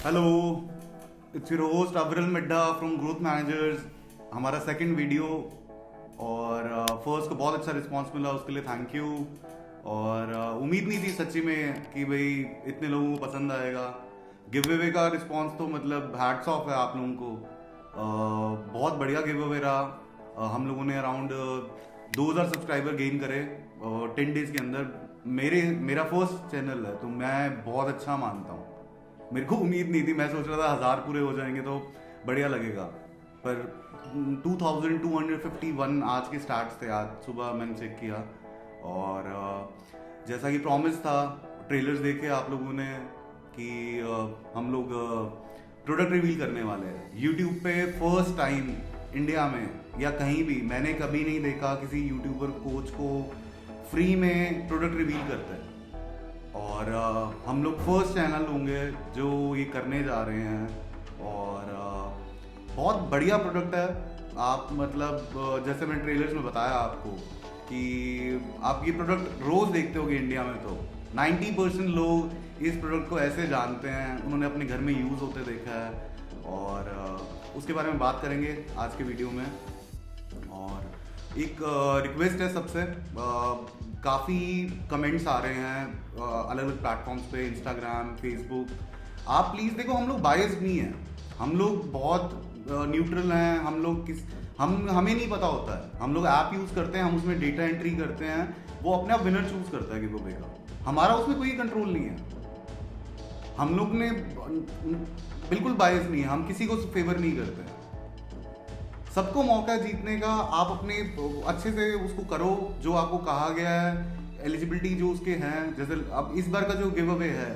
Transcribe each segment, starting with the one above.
Hello, it's your host अविरल Midda from growth managers. हमारा second video और फर्स्ट को बहुत अच्छा रिस्पांस मिला, उसके लिए थैंक यू। और उम्मीद नहीं थी सच्ची में कि भाई इतने लोगों को पसंद आएगा। गिव अवे का रिस्पांस तो मतलब हैट्स ऑफ है आप लोगों को। बहुत बढ़िया गिव अवे रहा। हम लोगों ने अराउंड 2000 सब्सक्राइबर गेन करे 10 डेज के अंदर। मेरा फर्स्ट चैनल है तो मैं बहुत अच्छा मानता हूँ। मेरे को उम्मीद नहीं थी, मैं सोच रहा था 1000 पूरे हो जाएंगे तो बढ़िया लगेगा, पर 2251 आज के स्टार्ट थे। आज सुबह मैंने चेक किया और जैसा कि प्रॉमिस था, ट्रेलर्स देखे आप लोगों ने कि हम लोग प्रोडक्ट रिवील करने वाले हैं यूट्यूब पे फर्स्ट टाइम इंडिया में या कहीं भी। मैंने कभी नहीं देखा किसी यूट्यूबर कोच को फ्री में प्रोडक्ट रिवील करते हैं। और हम लोग फर्स्ट चैनल होंगे जो ये करने जा रहे हैं और बहुत बढ़िया प्रोडक्ट है। आप मतलब जैसे मैंने ट्रेलर्स में बताया आपको कि आप ये प्रोडक्ट रोज़ देखते होगे इंडिया में, तो 90% लोग इस प्रोडक्ट को ऐसे जानते हैं, उन्होंने अपने घर में यूज़ होते देखा है और उसके बारे में बात करेंगे आज के वीडियो में। और एक रिक्वेस्ट है सबसे, काफ़ी कमेंट्स आ रहे हैं अलग अलग प्लेटफॉर्म्स पे, इंस्टाग्राम, फेसबुक। आप प्लीज़ देखो, हम लोग बायस्ड नहीं हैं, हम लोग बहुत न्यूट्रल हैं। हम लोग हमें नहीं पता होता है। हम लोग ऐप यूज़ करते हैं, हम उसमें डेटा एंट्री करते हैं, वो अपने आप विनर चूज़ करता है गिव अवे का। हमारा उसमें कोई कंट्रोल नहीं है। हम लोग ने बिल्कुल बायस नहीं है, हम किसी को फेवर नहीं करते हैं। सबको मौका है जीतने का। आप अपने अच्छे से उसको करो जो आपको कहा गया है, एलिजिबिलिटी जो उसके हैं। जैसे अब इस बार का जो गिव अवे है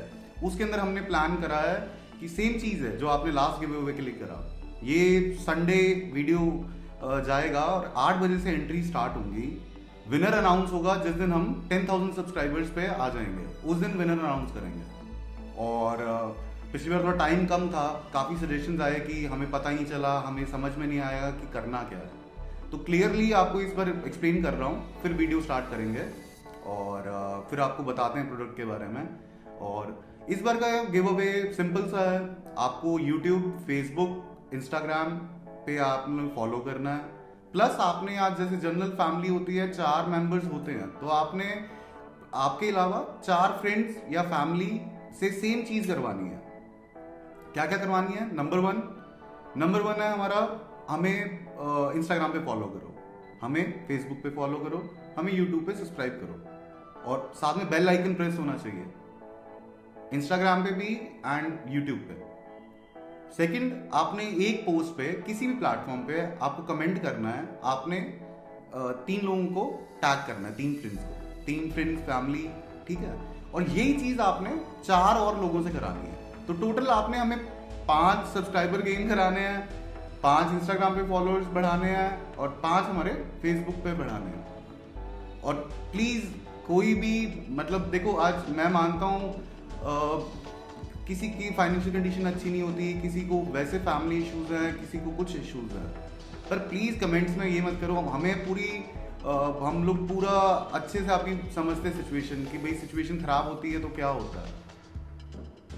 उसके अंदर हमने प्लान करा है कि सेम चीज़ है जो आपने लास्ट गिव अवे के लिए करा। ये संडे वीडियो जाएगा और 8 बजे से एंट्री स्टार्ट होगी। विनर अनाउंस होगा जिस दिन हम 10,000 सब्सक्राइबर्स पे आ जाएंगे, उस दिन विनर अनाउंस करेंगे। और पिछली बार थोड़ा टाइम कम था, काफ़ी सजेशंस आए कि हमें पता ही नहीं चला, हमें समझ में नहीं आया कि करना क्या है। तो क्लियरली आपको इस बार एक्सप्लेन कर रहा हूँ, फिर वीडियो स्टार्ट करेंगे और फिर आपको बताते हैं प्रोडक्ट के बारे में। और इस बार का गिव अवे सिंपल सा है, आपको यूट्यूब, फेसबुक, इंस्टाग्राम पे आपने फॉलो करना है। प्लस आपने आज जैसे जनरल फैमिली होती है, 4 मेंबर्स होते हैं, तो आपने आपके अलावा 4 फ्रेंड्स या फैमिली से सेम चीज़ करवानी है। क्या क्या करवानी है? नंबर वन है हमारा, हमें इंस्टाग्राम पे फॉलो करो, हमें फेसबुक पे फॉलो करो, हमें यूट्यूब पे सब्सक्राइब करो और साथ में बेल आइकन प्रेस होना चाहिए, इंस्टाग्राम पे भी एंड यूट्यूब पे। सेकंड, आपने एक पोस्ट पे किसी भी प्लेटफॉर्म पे आपको कमेंट करना है। आपने 3 लोगों को टैग करना है, 3 फ्रेंड्स को, 3 फ्रेंड्स, फैमिली, ठीक है। और यही चीज़ आपने 4 और लोगों से करानी है। तो टोटल आपने हमें 5 सब्सक्राइबर गेन कराने हैं, 5 इंस्टाग्राम पे फॉलोअर्स बढ़ाने हैं और 5 हमारे फेसबुक पे बढ़ाने हैं। और प्लीज़ कोई भी मतलब देखो, आज मैं मानता हूँ किसी की फाइनेंशियल कंडीशन अच्छी नहीं होती, किसी को वैसे फैमिली इश्यूज हैं, किसी को कुछ इश्यूज हैं, पर प्लीज़ कमेंट्स में ये मत करो। हमें हम लोग पूरा अच्छे से आपकी समझते सिचुएशन कि भाई सिचुएशन खराब होती है तो क्या होता है,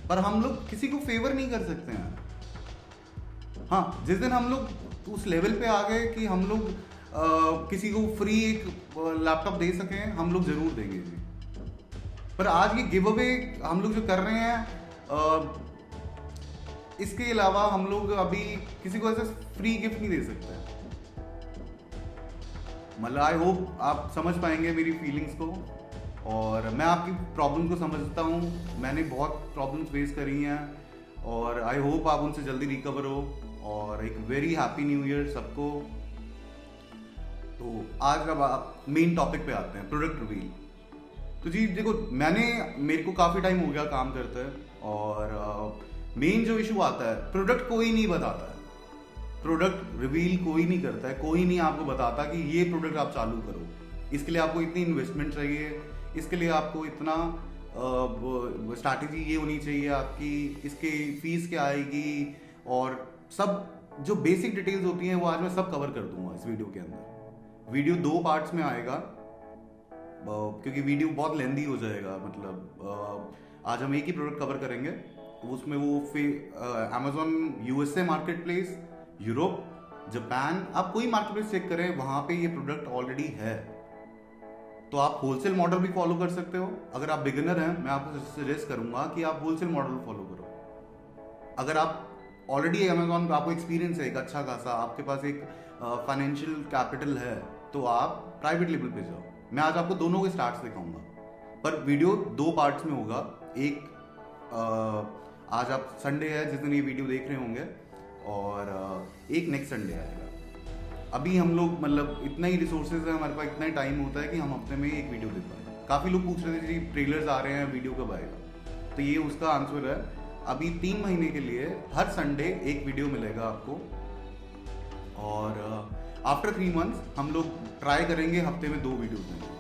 पर हम लोग किसी को फेवर नहीं कर सकते हैं। हाँ, जिस दिन हम लोग उस लेवल पे आ गए कि हम लोग किसी को फ्री एक लैपटॉप दे सकें, हम लोग जरूर देंगे जी। पर आज ये गिव अवे हम लोग जो कर रहे हैं, इसके अलावा हम लोग अभी किसी को ऐसे फ्री गिफ्ट नहीं दे सकते। मतलब आई होप आप समझ पाएंगे मेरी फीलिंग्स को और मैं आपकी प्रॉब्लम को समझता हूँ। मैंने बहुत प्रॉब्लम्स फेस करी हैं और आई होप आप उनसे जल्दी रिकवर हो। और एक वेरी हैप्पी न्यू ईयर सबको। तो आज अब आप मेन टॉपिक पे आते हैं, प्रोडक्ट रिवील। तो जी देखो, मेरे को काफ़ी टाइम हो गया काम करते हैं और मेन जो इशू आता है, प्रोडक्ट कोई नहीं बताता है, प्रोडक्ट रिवील कोई नहीं करता है, कोई नहीं आपको बताता कि ये प्रोडक्ट आप चालू करो, इसके लिए आपको इतनी इन्वेस्टमेंट चाहिए, इसके लिए आपको इतना स्ट्रैटेजी ये होनी चाहिए आपकी, इसकी फीस क्या आएगी, और सब जो बेसिक डिटेल्स होती हैं वो आज मैं सब कवर कर दूंगा इस वीडियो के अंदर। वीडियो 2 पार्ट्स में आएगा क्योंकि वीडियो बहुत लेंदी हो जाएगा। मतलब आज हम एक ही प्रोडक्ट कवर करेंगे उसमें वो Amazon USA market place, Europe, Japan, आप कोई मार्केट प्लेस चेक करें, वहां पे ये प्रोडक्ट ऑलरेडी है। तो आप होलसेल मॉडल भी फॉलो कर सकते हो। अगर आप बिगिनर हैं, मैं आपको सजेस्ट करूंगा कि आप होलसेल मॉडल फॉलो करो। अगर आप ऑलरेडी अमेजोन पे आपको एक्सपीरियंस है एक अच्छा खासा, आपके पास एक फाइनेंशियल कैपिटल है, तो आप प्राइवेट लेवल पे जाओ। मैं आज आपको दोनों के स्टार्ट्स दिखाऊंगा, पर वीडियो 2 पार्ट्स में होगा। एक आज आप संडे है जिस दिन ये वीडियो देख रहे होंगे, और एक नेक्स्ट संडे आएगा। अभी हम लोग मतलब इतना ही रिसोर्सेज है हमारे पास, इतना ही टाइम होता है कि हम हफ्ते में एक वीडियो दे पाए। काफ़ी लोग पूछ रहे थे जी ट्रेलर्स आ रहे हैं, वीडियो कब आएगा, तो ये उसका आंसर है। अभी 3 महीने के लिए हर संडे एक वीडियो मिलेगा आपको, और आफ्टर 3 मंथ्स हम लोग ट्राई करेंगे हफ्ते में 2 वीडियो देंगे,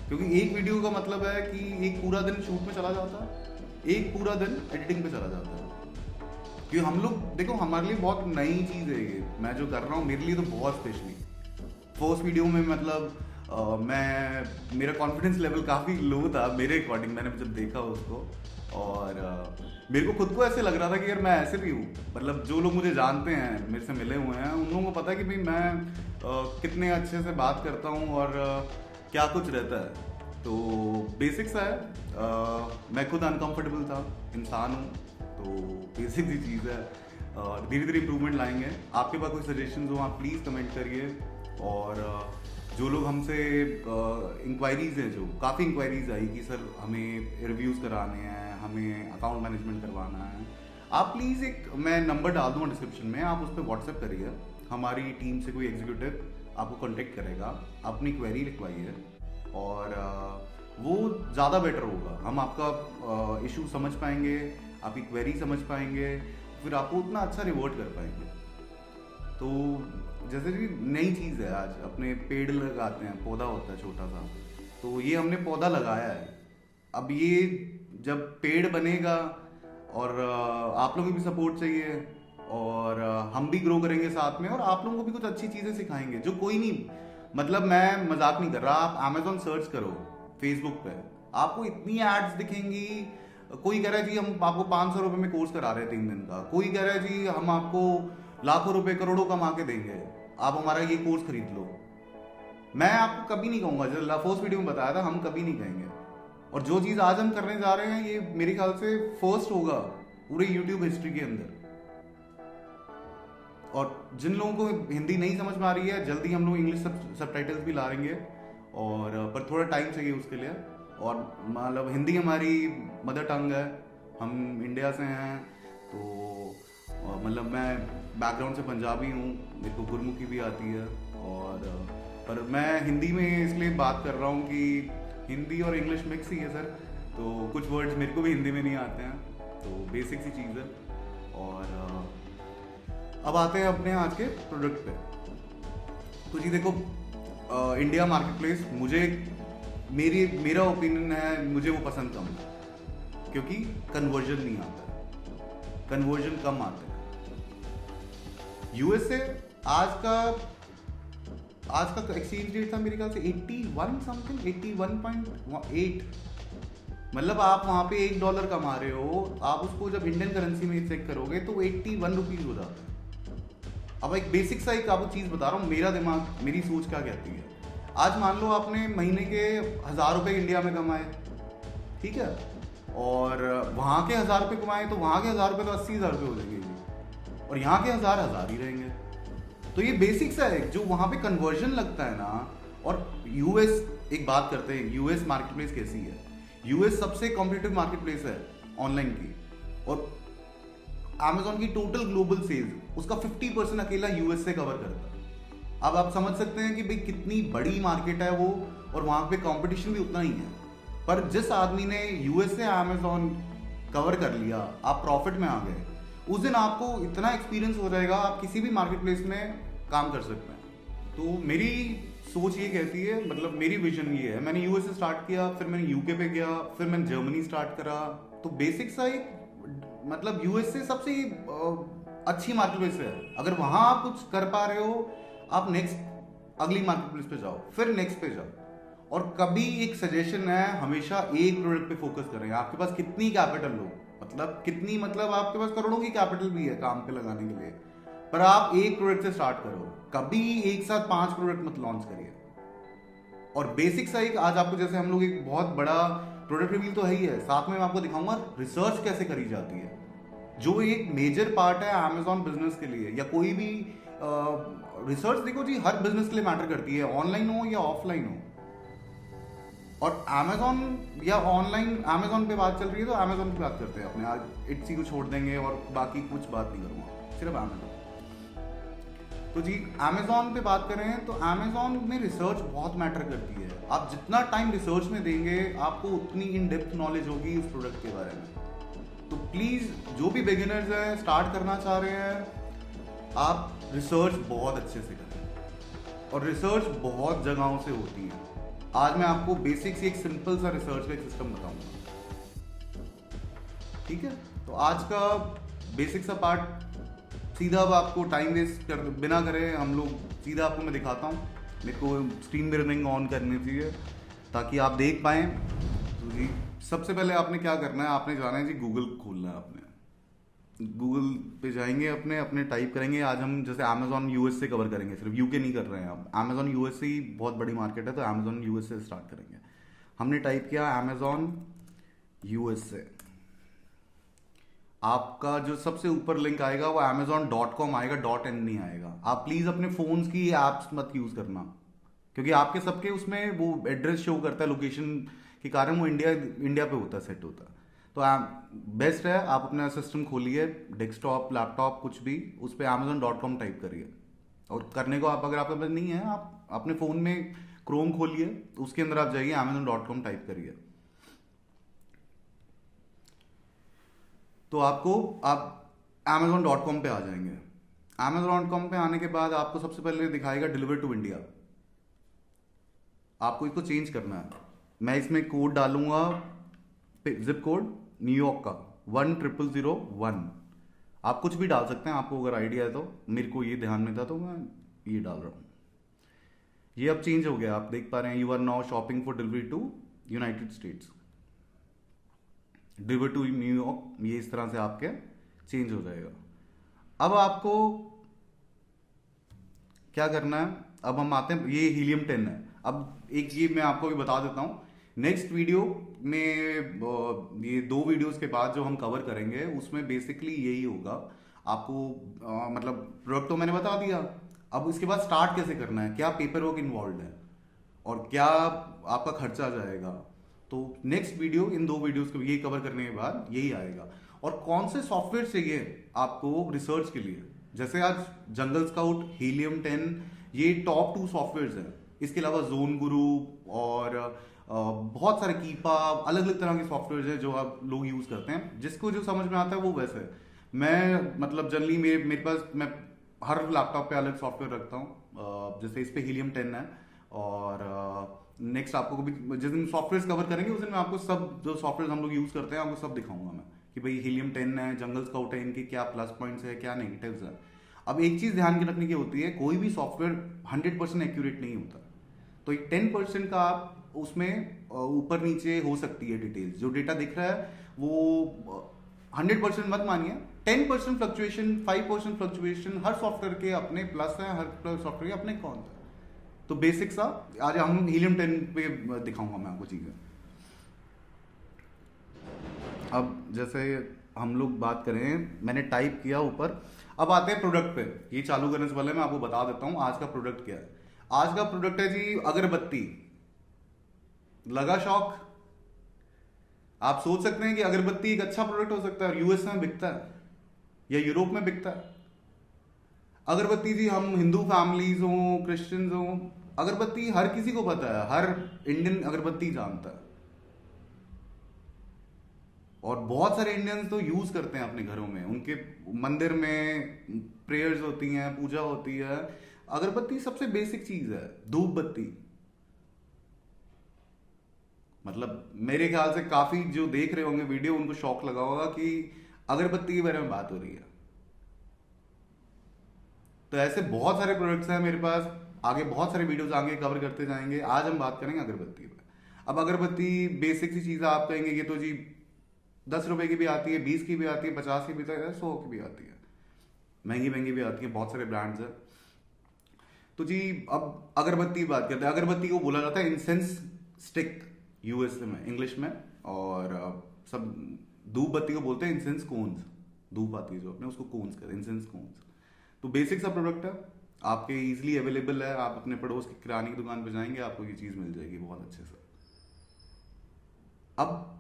क्योंकि एक वीडियो का मतलब है कि एक पूरा दिन शूट में चला जाता है, एक पूरा दिन एडिटिंग पे चला जाता है। क्योंकि हम लोग देखो, हमारे लिए बहुत नई चीज़ है ये, मैं जो कर रहा हूँ मेरे लिए तो बहुत स्पेशली। फर्स्ट वीडियो में मतलब मेरा कॉन्फिडेंस लेवल काफ़ी लो था मेरे अकॉर्डिंग, मैंने जब देखा उसको, और मेरे को खुद को ऐसे लग रहा था कि यार मैं ऐसे भी हूँ। मतलब जो लोग मुझे जानते हैं, मेरे से मिले हुए हैं, उन लोगों को पता है कि भाई मैं कितने अच्छे से बात करता हूँ और क्या कुछ रहता है। तो बेसिक्स है, मैं खुद अनकंफर्टेबल था, इंसान हूँ, तो बेसिक सी चीज़ है। धीरे धीरे इम्प्रूवमेंट लाएंगे। आपके पास कोई सजेशन हो आप प्लीज़ कमेंट करिए। और जो लोग हमसे इंक्वायरीज हैं, जो काफ़ी इंक्वायरीज आई कि सर हमें रिव्यूज़ कराने हैं, हमें अकाउंट मैनेजमेंट करवाना है, आप प्लीज़ मैं नंबर डाल दूँगा डिस्क्रिप्शन में, आप उस पर व्हाट्सएप करिए। हमारी टीम से कोई एग्जीक्यूटिव आपको कॉन्टेक्ट करेगा, अपनी क्वेरी लिखवाइए, और वो ज़्यादा बेटर होगा। हम आपका इशू समझ पाएंगे, आपकी क्वेरी समझ पाएंगे, फिर आपको उतना अच्छा रिवॉर्ड कर पाएंगे। तो जैसे कि नई चीज़ है, आज अपने पेड़ लगाते हैं, पौधा होता है छोटा सा, तो ये हमने पौधा लगाया है। अब ये जब पेड़ बनेगा, और आप लोगों की भी सपोर्ट चाहिए, और हम भी ग्रो करेंगे साथ में, और आप लोगों को भी कुछ अच्छी चीज़ें सिखाएंगे जो कोई नहीं। मतलब मैं मजाक नहीं कर रहा, आप अमेजोन सर्च करो फेसबुक पे, आपको इतनी एड्स दिखेंगी। कोई कह रहा है जी हम आपको 500 रुपये में कोर्स करा रहे हैं 3 दिन का, कोई कह रहा है जी हम आपको लाखों रुपए करोड़ों कमा के देंगे, आप हमारा ये कोर्स खरीद लो। मैं आपको कभी नहीं कहूँगा, जो फर्स्ट वीडियो में बताया था, हम कभी नहीं कहेंगे। और जो चीज़ आज हम करने जा रहे हैं, ये मेरे ख्याल से फर्स्ट होगा पूरे यूट्यूब हिस्ट्री के अंदर। और जिन लोगों को हिंदी नहीं समझ में आ रही है, जल्दी हम लोग इंग्लिश सबटाइटल्स भी ला लेंगे, और पर थोड़ा टाइम चाहिए उसके लिए। और मतलब हिंदी हमारी मदर टंग है, हम इंडिया से हैं, तो मतलब मैं बैकग्राउंड से पंजाबी हूँ, मेरे को गुरमुखी भी आती है, और पर मैं हिंदी में इसलिए बात कर रहा हूँ कि हिंदी और इंग्लिश मिक्स ही है सर, तो कुछ वर्ड्स मेरे को भी हिंदी में नहीं आते हैं, तो बेसिक सी चीज़ है। और अब आते हैं अपने आज के प्रोडक्ट पे। तो जी देखो, इंडिया मार्केट प्लेस मेरा ओपिनियन है, मुझे वो पसंद कम है, क्योंकि कन्वर्जन नहीं आता है, कन्वर्जन कम आता है। यूएसए आज का एक्सचेंज रेट था मेरे ख्याल से 81 समथिंग, 81.8। मतलब आप वहाँ पे $1 कमा रहे हो, आप उसको जब इंडियन करेंसी में चेक करोगे तो 81 रुपीज़ हो जाता है। अब एक बेसिक सा एक आपको चीज़ बता रहा हूँ, मेरा दिमाग, मेरी सोच क्या कहती है। आज मान लो आपने महीने के 1000 रुपये इंडिया में कमाए, ठीक है, और वहाँ के 1000 रुपये कमाए, तो वहाँ के 1000 रुपये तो 80,000 रुपये हो जाएंगे, और यहाँ के 1000 ही रहेंगे। तो ये बेसिक सा है, जो वहाँ पे कन्वर्जन लगता है ना। और यूएस, एक बात करते हैं, यूएस मार्केट प्लेस कैसी है। यूएस सबसे कॉम्पिटिटिव मार्केट प्लेस है ऑनलाइन की, और अमेजोन की टोटल ग्लोबल सेल्स उसका 50% अकेला यूएस से कवर करता है। अब आप समझ सकते हैं कि भाई कितनी बड़ी मार्केट है वो, और वहाँ पे कंपटीशन भी उतना ही है। पर जिस आदमी ने यूएस से अमेजोन कवर कर लिया, आप प्रॉफिट में आ गए, उस दिन आपको इतना एक्सपीरियंस हो जाएगा, आप किसी भी मार्केट प्लेस में काम कर सकते हैं। तो मेरी सोच ये कहती है, मतलब मेरी विजन ये है, मैंने यूएस से स्टार्ट किया, फिर मैंने यूके पे गया, फिर मैंने जर्मनी स्टार्ट करा। तो बेसिक सा एक मतलब यूएस से सबसे अच्छी मार्केट प्लेस है। अगर वहाँ आप कुछ कर पा रहे हो, आप नेक्स्ट अगली मार्केट प्लेस पे जाओ, फिर नेक्स्ट पे जाओ। और कभी एक सजेशन है, हमेशा एक प्रोडक्ट पे फोकस करें। आपके पास कितनी कैपिटल हो, मतलब कितनी, मतलब आपके पास करोड़ों की कैपिटल भी है काम पे लगाने के लिए, पर आप एक प्रोडक्ट से स्टार्ट करो, कभी एक साथ 5 प्रोडक्ट मत लॉन्च करिए। और बेसिक सा एक आज आपको, जैसे हम लोग एक बहुत बड़ा प्रोडक्ट रिवील तो है ही है, साथ में मैं आपको दिखाऊंगा रिसर्च कैसे करी जाती है, जो एक मेजर पार्ट है अमेजॉन बिजनेस के लिए, या कोई भी रिसर्च देखो जी, हर बिजनेस के लिए मैटर करती है, ऑनलाइन हो या ऑफलाइन हो। और अमेजॉन या ऑनलाइन, अमेजॉन पे बात चल रही है तो अमेजॉन की बात करते हैं अपने आज, इट्सी को छोड़ देंगे और बाकी कुछ बात नहीं करूँगा, सिर्फ अमेजॉन। तो जी अमेजॉन पे बात करें तो अमेजॉन में रिसर्च बहुत मैटर करती है। आप जितना टाइम रिसर्च में देंगे आपको उतनी इन डेप्थ नॉलेज होगी उस प्रोडक्ट के बारे में। तो प्लीज़ जो भी बिगिनर्स हैं, स्टार्ट करना चाह रहे हैं, आप रिसर्च बहुत अच्छे से करें, और रिसर्च बहुत जगहों से होती है। आज मैं आपको बेसिक से एक सिंपल सा रिसर्च का एक सिस्टम बताऊंगा, ठीक है? तो आज का बेसिक सा पार्ट सीधा, अब आपको टाइम वेस्ट कर बिना करे हम लोग सीधा आपको मैं दिखाता हूँ। मेरे को स्क्रीन मिररिंग ऑन करनी चाहिए ताकि आप देख पाएँ। तो जी सबसे पहले आपने क्या करना है, आपने जाना है जी गूगल खोलना है। आपने गूगल पे जाएंगे, अपने अपने टाइप करेंगे। आज हम जैसे अमेजॉन यूएस से कवर करेंगे, सिर्फ यूके नहीं कर रहे हैं हम। अमेजॉन यूएस से ही बहुत बड़ी मार्केट है, तो अमेजॉन यूएस से स्टार्ट करेंगे। हमने टाइप किया अमेजॉन यूएस से, आपका जो सबसे ऊपर लिंक आएगा वो amazon.com आएगा, .in नहीं आएगा। आप प्लीज अपने फोन्स की एप्स मत यूज करना, क्योंकि आपके सबके उसमें वो एड्रेस शो करता है, लोकेशन के कारण वो इंडिया पे होता है, सेट होता है। तो बेस्ट है आप अपना सिस्टम खोलिए, डेस्कटॉप लैपटॉप कुछ भी, उस पर amazon.com टाइप करिए। और करने को आप, अगर आपके पास नहीं है, आप अपने फ़ोन में क्रोम खोलिए, उसके अंदर आप जाइए amazon.com टाइप करिए, तो आपको आप amazon.com पे आ जाएंगे। amazon.com पे आने के बाद आपको सबसे पहले दिखाएगा डिलीवर टू इंडिया। आपको इसको चेंज करना है। मैं इसमें कोड डालूंगा, जिप कोड न्यूयॉर्क का 10001। आप कुछ भी डाल सकते हैं, आपको अगर आइडिया है तो। मेरे को ये ध्यान में था तो मैं ये डाल रहा हूँ। ये अब चेंज हो गया, आप देख पा रहे हैं, you are now shopping for delivery to United States, deliver to New York. ये इस तरह से आपके चेंज हो जाएगा। अब आपको क्या करना है, अब हम आते हैं, ये हीलियम 10 है। अब एक ये मैं आपको भी बता देता हूँ, नेक्स्ट वीडियो में ये 2 वीडियोस के बाद जो हम कवर करेंगे उसमें बेसिकली यही होगा। आपको मतलब प्रोडक्ट तो मैंने बता दिया, अब इसके बाद स्टार्ट कैसे करना है, क्या पेपर वर्क इन्वॉल्व है और क्या आपका खर्चा जाएगा। तो नेक्स्ट वीडियो, इन 2 वीडियोस को ये कवर करने के बाद यही आएगा। और कौन से सॉफ्टवेयर चाहिए आपको रिसर्च के लिए, जैसे आज जंगल स्काउट, हीलियम 10, ये टॉप 2 सॉफ्टवेयर हैं। इसके अलावा जोन गुरु और बहुत सारे कीपा, अलग अलग तरह के सॉफ्टवेयर हैं जो आप लोग यूज करते हैं। जिसको जो समझ में आता है वो वैसे। मैं मतलब जनरली मेरे पास, मैं हर लैपटॉप पे अलग सॉफ्टवेयर रखता हूँ। जैसे इस पे हीलियम 10 है, और नेक्स्ट आपको भी जिस दिन सॉफ्टवेयर कवर करेंगे उस दिन मैं आपको सब जो सॉफ्टवेयर हम लोग यूज करते हैं आपको सब दिखाऊंगा मैं, कि भाई हीलियम 10 है, जंगल स्काउट है, इनके क्या प्लस पॉइंट्स है, क्या नेगेटिव्स है। अब एक चीज ध्यान की रखने की होती है, कोई भी सॉफ्टवेयर 100% एक्यूरेट नहीं होता। तो 10% का आप उसमें ऊपर नीचे हो सकती है डिटेल्स। जो डेटा दिख रहा है वो 100% मत मानिए, 10% फ्लक्चुएशन, 5% फ्लक्चुएशन, हर सॉफ्टवेयर के अपने प्लस है, हर सॉफ्टवेयर के अपने कौन है। तो बेसिक सा आज हम हीलियम 10 पे दिखाऊंगा मैं आपको चीजें। अब जैसे हम लोग बात करें, मैंने टाइप किया ऊपर, अब आते हैं प्रोडक्ट पे। ये चालू करने से पहले मैं आपको बता देता हूं आज का प्रोडक्ट क्या है। आज का प्रोडक्ट है जी अगरबत्ती। लगा शौक? आप सोच सकते हैं कि अगरबत्ती एक अच्छा प्रोडक्ट हो सकता है, यूएस में बिकता है या यूरोप में बिकता है। अगरबत्ती जी, हम हिंदू फैमिलीज हों, क्रिश्चियंस हों, अगरबत्ती हर किसी को पता है, हर इंडियन अगरबत्ती जानता है। और बहुत सारे इंडियंस तो यूज करते हैं अपने घरों में, उनके मंदिर में प्रेयर्स होती हैं, पूजा होती है। अगरबत्ती सबसे बेसिक चीज है, धूप बत्ती। मतलब मेरे ख्याल से काफी जो देख रहे होंगे वीडियो उनको शौक लगा होगा कि अगरबत्ती के बारे में बात हो रही है। तो ऐसे बहुत सारे प्रोडक्ट्स हैं मेरे पास, आगे बहुत सारे वीडियोस आगे कवर करते जाएंगे। आज हम बात करेंगे अगरबत्ती पे। अब अगरबत्ती बेसिक सी चीज आप कहेंगे कि तो जी 10 रुपए की भी आती है, 20 की भी आती है, 50 की भी आती है, 100 की भी आती है, महंगी महंगी भी आती है, बहुत सारे ब्रांड्स हैं। तो जी अब अगरबत्ती की बात करते हैं। अगरबत्ती को बोला जाता है इंसेंस स्टिक यूएस में, इंग्लिश में। और सब धूप बत्ती को बोलते हैं इंसेंस कोन्स। धूप आती है जो अपने, उसको कोन्स कहते हैं, इंसेंस कोन्स। तो बेसिक सा प्रोडक्ट है, आपके इजीली अवेलेबल है। आप अपने पड़ोस की किराने की दुकान पे जाएंगे, आपको ये चीज़ मिल जाएगी बहुत अच्छे से। अब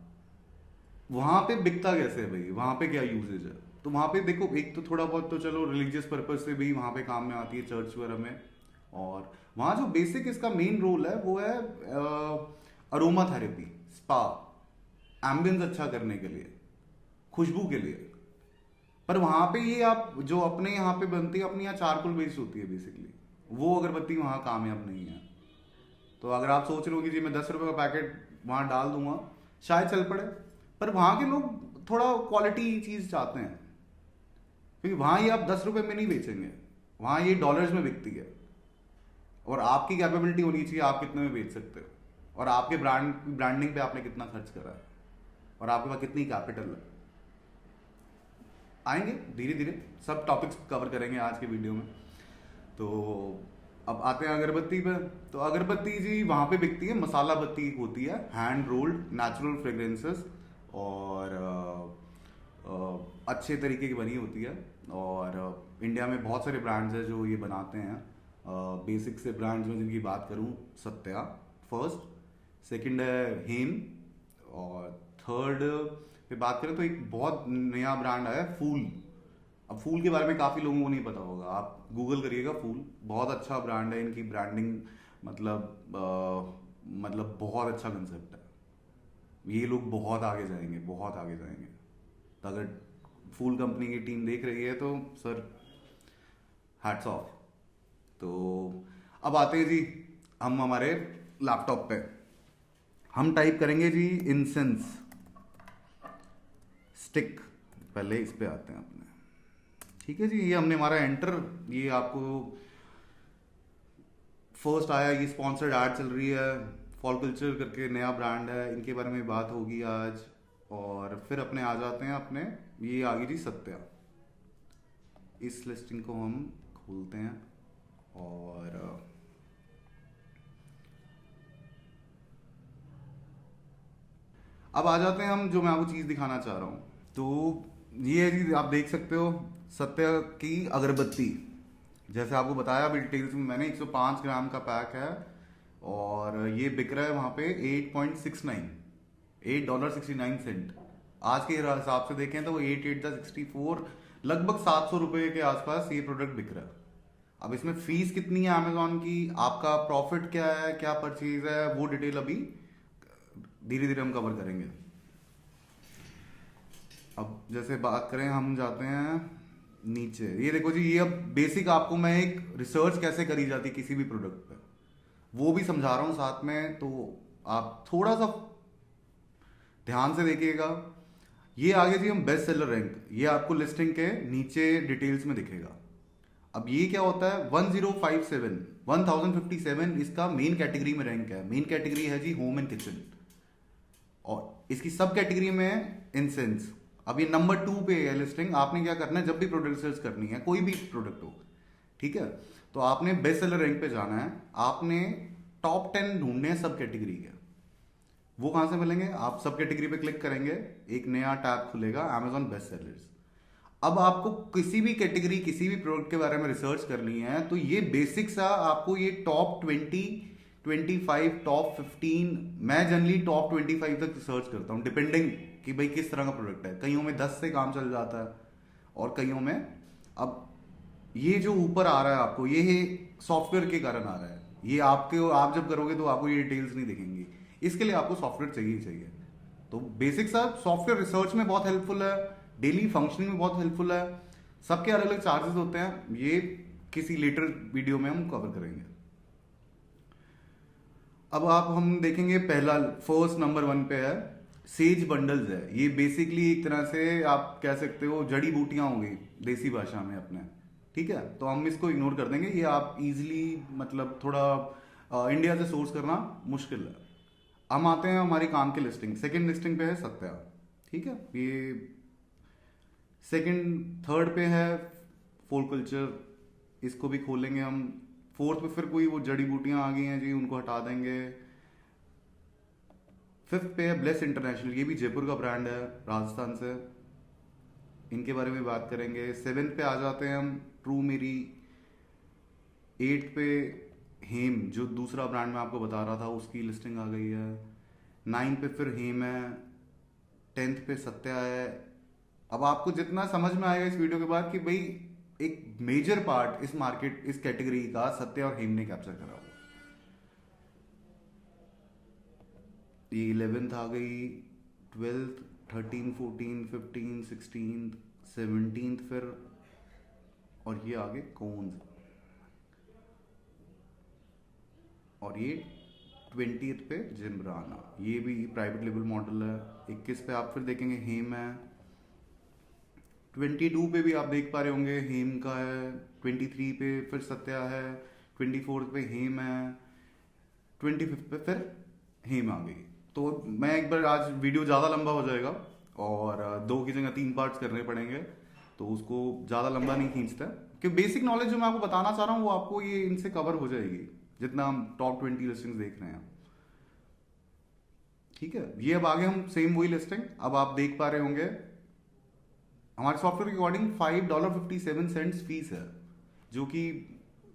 वहां पे बिकता कैसे है भाई, वहां पे क्या यूजेज है? तो वहां पे देखो, एक तो थोड़ा बहुत तो चलो रिलीजियस पर्पज से भी वहां पे काम में आती है, चर्च वगैरह में। और वहां जो बेसिक इसका मेन रोल है वो है अरोमा थेरेपी, स्पा, एम्बियंस अच्छा करने के लिए, खुशबू के लिए। पर वहां पे ये आप जो अपने यहाँ पे बनती है, अपनी यहाँ चारकोल बेस्ड होती है बेसिकली, वो अगरबत्ती वहां कामयाब नहीं है। तो अगर आप सोच रहे हो कि जी मैं 10 रुपए का पैकेट वहां डाल दूंगा, शायद चल पड़े। पर वहां के लोग थोड़ा क्वालिटी चीज चाहते हैं, क्योंकि वहां ये आप 10 रुपए में नहीं बेचेंगे, वहां ये डॉलर्स में बिकती है। और आपकी कैपेबिलिटी होनी चाहिए, आप कितने में बेच सकते हो, और आपके ब्रांडिंग पे आपने कितना खर्च करा है, और आपके पास कितनी कैपिटल है। आएंगे धीरे धीरे, सब टॉपिक्स कवर करेंगे आज के वीडियो में। तो अब आते हैं अगरबत्ती पे। तो अगरबत्ती जी वहाँ पे बिकती है, मसाला बत्ती होती है, हैंड रोल्ड नेचुरल फ्रेग्रेंसेस, और अच्छे तरीके की बनी होती है। और इंडिया में बहुत सारे ब्रांड्स हैं जो ये बनाते हैं। बेसिक से ब्रांड्स में जिनकी बात करूँ, सत्या फर्स्ट, सेकंड है हेम, और थर्ड पे बात करें तो एक बहुत नया ब्रांड आया है, फूल। अब फूल के बारे में काफ़ी लोगों को नहीं पता होगा, आप गूगल करिएगा, फूल बहुत अच्छा ब्रांड है। इनकी ब्रांडिंग मतलब बहुत अच्छा कंसेप्ट है। ये लोग बहुत आगे जाएंगे, बहुत आगे जाएंगे। तो अगर फूल कंपनी की टीम देख रही है तो सर हैट्स ऑफ। तो अब आते हैं जी हम हमारे लैपटॉप पे, हम टाइप करेंगे जी इंसेंस स्टिक। पहले इस पे आते हैं अपने, ठीक है जी। ये हमने हमारा एंटर, ये आपको फर्स्ट आया, ये स्पॉन्सर्ड ऐड चल रही है, फॉल कल्चर करके नया ब्रांड है, इनके बारे में बात होगी आज। और फिर अपने आ जाते हैं अपने, ये आ गई जी सत्या। इस लिस्टिंग को हम खोलते हैं और अब आ जाते हैं हम, जो मैं आपको चीज़ दिखाना चाह रहा हूँ। तो ये है जी, आप देख सकते हो सत्या की अगरबत्ती। जैसे आपको बताया अभी डिटेल्स में मैंने, 105 ग्राम का पैक है, और ये बिक रहा है वहाँ पे 8.69, $8.69। आज के हिसाब से देखें तो वो 8.64, लगभग 700 रुपये के आसपास ये प्रोडक्ट बिक रहा है। अब इसमें फीस कितनी है अमेजोन की, आपका प्रॉफिट क्या है, क्या परचेज है, वो डिटेल अभी धीरे धीरे हम कवर करेंगे। अब जैसे बात करें, हम जाते हैं नीचे। ये देखो जी, ये अब बेसिक आपको मैं एक रिसर्च कैसे करी जाती है किसी भी प्रोडक्ट पे, वो भी समझा रहा हूँ साथ में, तो आप थोड़ा सा ध्यान से देखिएगा। ये आगे जी हम बेस्ट सेलर रैंक, ये आपको लिस्टिंग के नीचे डिटेल्स में दिखेगा। अब ये क्या होता है, 1057 इसका मेन कैटेगरी में रैंक है। मेन कैटेगरी है जी होम एंड किचन, और इसकी सब कैटेगरी में है इंसेंस। अब ये नंबर 2 पे है लिस्टिंग। आपने क्या करना है, जब भी प्रोडक्ट सर्च करनी है, कोई भी प्रोडक्ट हो, ठीक है, तो आपने बेस्ट सेलर रैंक पे जाना है, आपने टॉप 10 ढूंढने हैं सब कैटेगरी के। वो कहां से मिलेंगे, आप सब कैटेगरी पे क्लिक करेंगे, एक नया टैब खुलेगा, Amazon बेस्ट सेलर्स। अब आपको किसी भी कैटेगरी, किसी भी प्रोडक्ट के बारे में रिसर्च करनी है, तो ये बेसिक सा आपको ये टॉप 20, 25, टॉप 15, मैं जनरली टॉप 25 तक सर्च करता हूँ, डिपेंडिंग कि भाई किस तरह का प्रोडक्ट है। कईयों में 10 से काम चल जाता है, और कईयों में, अब ये जो ऊपर आ रहा है आपको, ये सॉफ्टवेयर के कारण आ रहा है। ये आप जब करोगे तो आपको ये डिटेल्स नहीं दिखेंगी, इसके लिए आपको सॉफ्टवेयर चाहिए ही चाहिए। तो बेसिक सा सॉफ्टवेयर रिसर्च में बहुत हेल्पफुल है, डेली फंक्शनिंग में बहुत हेल्पफुल है। सबके अलग अलग चार्जेस होते हैं, ये किसी लेटर वीडियो में हम कवर करेंगे। अब हम देखेंगे, पहला फर्स्ट नंबर 1 पे है सेज बंडल्स है। ये बेसिकली एक तरह से आप कह सकते हो जड़ी बूटियां होंगी देसी भाषा में अपने, ठीक है। तो हम इसको इग्नोर कर देंगे, ये आप इजीली मतलब थोड़ा इंडिया से सोर्स करना मुश्किल है। हम आते हैं हमारी काम की लिस्टिंग, सेकंड लिस्टिंग पे है सत्या, ठीक है, ये सेकंड थर्ड पे है फोल कल्चर, इसको भी खोलेंगे हम। फोर्थ पे फिर कोई वो जड़ी बूटियां आ गई हैं जी, उनको हटा देंगे। फिफ्थ पे है ब्लेस इंटरनेशनल, ये भी जयपुर का ब्रांड है, राजस्थान से, इनके बारे में बात करेंगे। सेवेंथ पे आ जाते हैं हम ट्रू मेरी। एट्थ पे हेम, जो दूसरा ब्रांड मैं आपको बता रहा था, उसकी लिस्टिंग आ गई है। नाइन्थ पे फिर हेम है। टेंथ पे सत्या है। अब आपको जितना समझ में आएगा इस वीडियो के बाद कि भाई एक मेजर पार्ट इस मार्केट, इस कैटेगरी का सत्या और हेम ने कैप्चर करा हुआ। ये 11th आ गई, 12th, 13, 14, 15, 16, 17 फिर, और ये आगे कौन्स, और ये 20th पे जिम्ब्राना, ये भी प्राइवेट लेबल मॉडल है। 21 पे आप फिर देखेंगे हेम है। 22 पे भी आप देख पा रहे होंगे हेम का है। 23 पे फिर सत्या है। 24 पे हेम है। 25 पे फिर हेम आ गई। तो मैं एक बार, आज वीडियो ज़्यादा लंबा हो जाएगा और 2 की जगह 3 पार्ट्स करने पड़ेंगे, तो उसको ज़्यादा लंबा नहीं खींचता, कि बेसिक नॉलेज जो मैं आपको बताना चाह रहा हूँ वो आपको ये इनसे कवर हो जाएगी, जितना हम टॉप 20 लिस्टिंग्स देख रहे हैं। ठीक है, ये अब आगे हम सेम वही लिस्टिंग, अब आप देख पा रहे होंगे हमारे सॉफ्टवेयर के अकॉर्डिंग $5.57 फीस है, जो कि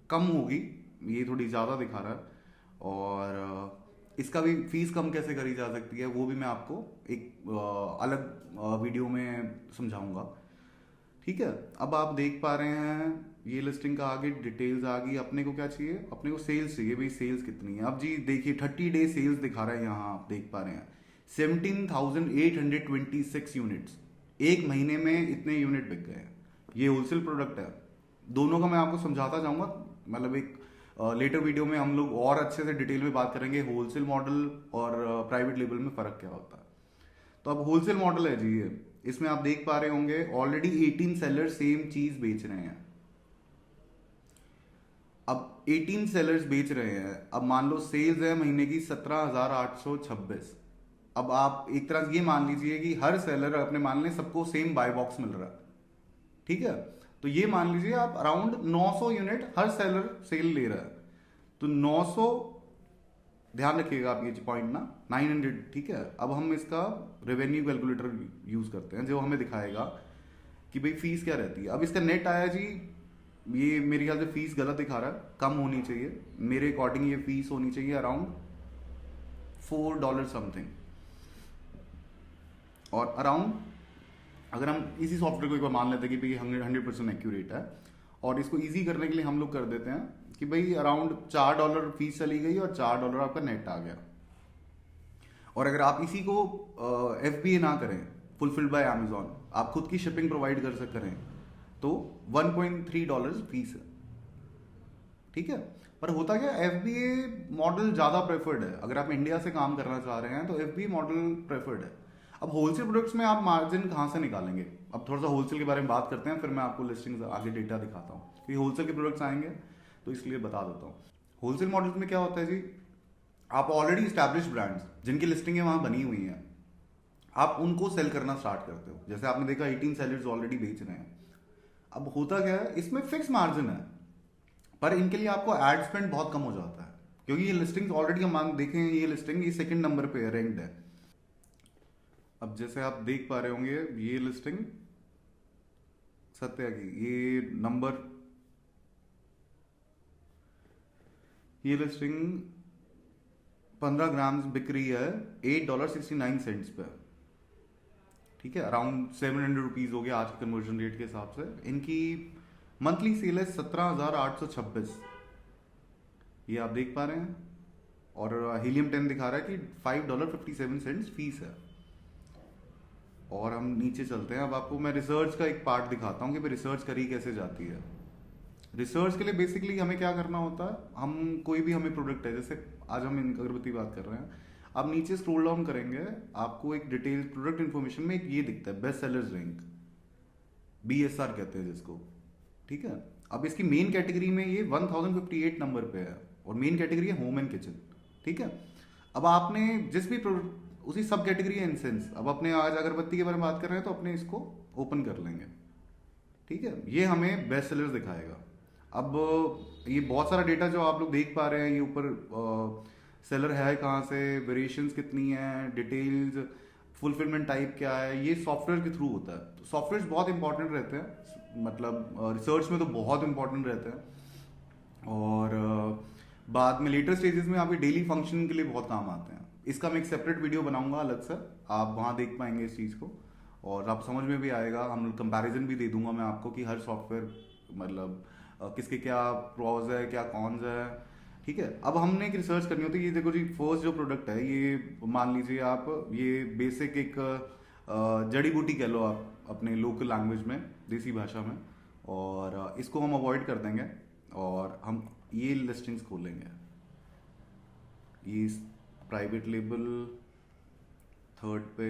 कम होगी, ये थोड़ी ज़्यादा दिखा रहा है। और इसका भी फीस कम कैसे करी जा सकती है वो भी मैं आपको एक अलग वीडियो में समझाऊंगा। ठीक है, अब आप देख पा रहे हैं ये लिस्टिंग का आगे डिटेल्स आ गई। अपने को क्या चाहिए? अपने को सेल्स चाहिए, भाई सेल्स कितनी है। अब जी देखिए 30 डे सेल्स दिखा रहा है यहाँ, आप देख पा रहे हैं 17,826 यूनिट्स, एक महीने में इतने यूनिट बिक गए हैं। ये होलसेल प्रोडक्ट है, दोनों का मैं आपको समझाता जाऊंगा, मतलब एक लेटर वीडियो में हम लोग और अच्छे से डिटेल में बात करेंगे होलसेल मॉडल और प्राइवेट लेबल में फर्क क्या होता है। तो अब होलसेल मॉडल है जी ये, इसमें आप देख पा रहे होंगे ऑलरेडी 18 सेलर सेम चीज बेच रहे हैं। अब 18 सेलर्स बेच रहे हैं, अब मान लो सेल्स है महीने की 17,826। अब आप एक तरह से ये मान लीजिए कि हर सेलर अपने मान लें सबको सेम बाय बॉक्स मिल रहा है। ठीक है, तो ये मान लीजिए आप अराउंड 900 यूनिट हर सेलर सेल ले रहा है, तो 900, ध्यान रखिएगा आप ये पॉइंट ना, 900। ठीक है, अब हम इसका रेवेन्यू कैलकुलेटर यूज करते हैं जो हमें दिखाएगा कि भाई फीस क्या रहती है। अब इसका नेट आया जी, ये मेरे ख्याल से फीस गलत दिखा रहा है, कम होनी चाहिए मेरे अकॉर्डिंग, ये फीस होनी चाहिए अराउंड $4 समथिंग। और अराउंड, अगर हम इसी सॉफ्टवेयर को एक बार मान लेते हैं कि भाई 100% एक्यूरेट है, और इसको इजी करने के लिए हम लोग कर देते हैं कि भाई अराउंड $4 फीस चली गई और $4 आपका नेट आ गया। और अगर आप इसी को FBA ना करें, फुलफिल्ड बाय अमेजॉन, आप खुद की शिपिंग प्रोवाइड कर सकते करें, तो $1.3 फीस है। ठीक है, पर होता क्या, FBA मॉडल ज़्यादा प्रेफर्ड है। अगर आप इंडिया से काम करना चाह रहे हैं तो FBA मॉडल प्रेफर्ड है। अब होलसेल प्रोडक्ट्स में आप मार्जिन कहाँ से निकालेंगे? अब थोड़ा सा होलसेल के बारे में बात करते हैं, फिर मैं आपको लिस्टिंग आगे डेटा दिखाता हूँ, क्योंकि होलसेल के प्रोडक्ट्स आएंगे तो इसलिए बता देता हूँ। होलसेल मॉडल में क्या होता है जी, आप ऑलरेडी स्टैब्लिश ब्रांड्स जिनकी लिस्टिंगें वहाँ बनी हुई हैं, आप उनको सेल करना स्टार्ट करते हो। जैसे आपने देखा 18 सेलर्स ऑलरेडी बेच रहे हैं। अब होता क्या है, इसमें फिक्स मार्जिन है, पर इनके लिए आपको एड स्पेंड बहुत कम हो जाता है, क्योंकि ये लिस्टिंग ऑलरेडी हम देखें, ये लिस्टिंग ये सेकंड नंबर पे रैंक्ड है। अब जैसे आप देख पा रहे होंगे ये लिस्टिंग सत्या की, ये नंबर, ये लिस्टिंग 15 ग्राम बिक रही है $8.69 पे। ठीक है, अराउंड 700 रुपीज हो गया आज के कन्वर्जन रेट के हिसाब से। इनकी मंथली सेल है 17,826, ये आप देख पा रहे हैं। और हीलियम 10 दिखा रहा है कि $5.57 फीस है। और हम नीचे चलते हैं, अब आपको मैं रिसर्च का एक पार्ट दिखाता हूँ कि भाई रिसर्च करी कैसे जाती है। रिसर्च के लिए बेसिकली हमें क्या करना होता है, हम कोई भी हमें प्रोडक्ट है, जैसे आज हम अगरबत्ती बात कर रहे हैं, आप नीचे स्क्रॉल डाउन करेंगे, आपको एक डिटेल प्रोडक्ट इन्फॉर्मेशन में एक ये दिखता है, बेस्ट सेलर्स रैंक, BSR कहते हैं जिसको। ठीक है, अब इसकी मेन कैटेगरी में ये 1058 नंबर पे है, और मेन कैटेगरी है होम एंड किचन। ठीक है, अब आपने जिस भी उसी सब कैटेगरी है इंसेंस। अब अपने आज अगरबत्ती के बारे में बात कर रहे हैं तो अपने इसको ओपन कर लेंगे, ठीक है। ये हमें बेस्ट सेलर्स दिखाएगा। अब ये बहुत सारा डेटा जो आप लोग देख पा रहे हैं, ये ऊपर सेलर है कहाँ से, वेरिएशंस कितनी है, डिटेल्स, फुलफिलमेंट टाइप क्या है, ये सॉफ्टवेयर के थ्रू होता है। तो सॉफ्टवेयर बहुत इंपॉर्टेंट रहते हैं, मतलब रिसर्च में तो बहुत इंपॉर्टेंट रहते हैं, और बाद में लेटर स्टेजेस में आपके डेली फंक्शन के लिए बहुत काम आते हैं। इसका मैं एक सेपरेट वीडियो बनाऊंगा अलग से, आप वहाँ देख पाएंगे इस चीज़ को, और आप समझ में भी आएगा। हम कंपैरिजन भी दे दूंगा मैं आपको कि हर सॉफ्टवेयर मतलब किसके क्या प्रोज है, क्या कॉन्स है, ठीक है। अब हमने एक रिसर्च करनी होती है। ये देखो जी, फर्स्ट जो प्रोडक्ट है, ये मान लीजिए आप, ये बेसिक एक जड़ी बूटी कह लो आप अपने लोकल लैंग्वेज में, देसी भाषा में, और इसको हम अवॉइड कर देंगे और हम ये लिस्टिंग्स खोलेंगे। ये प्राइवेट लेबल, थर्ड पे,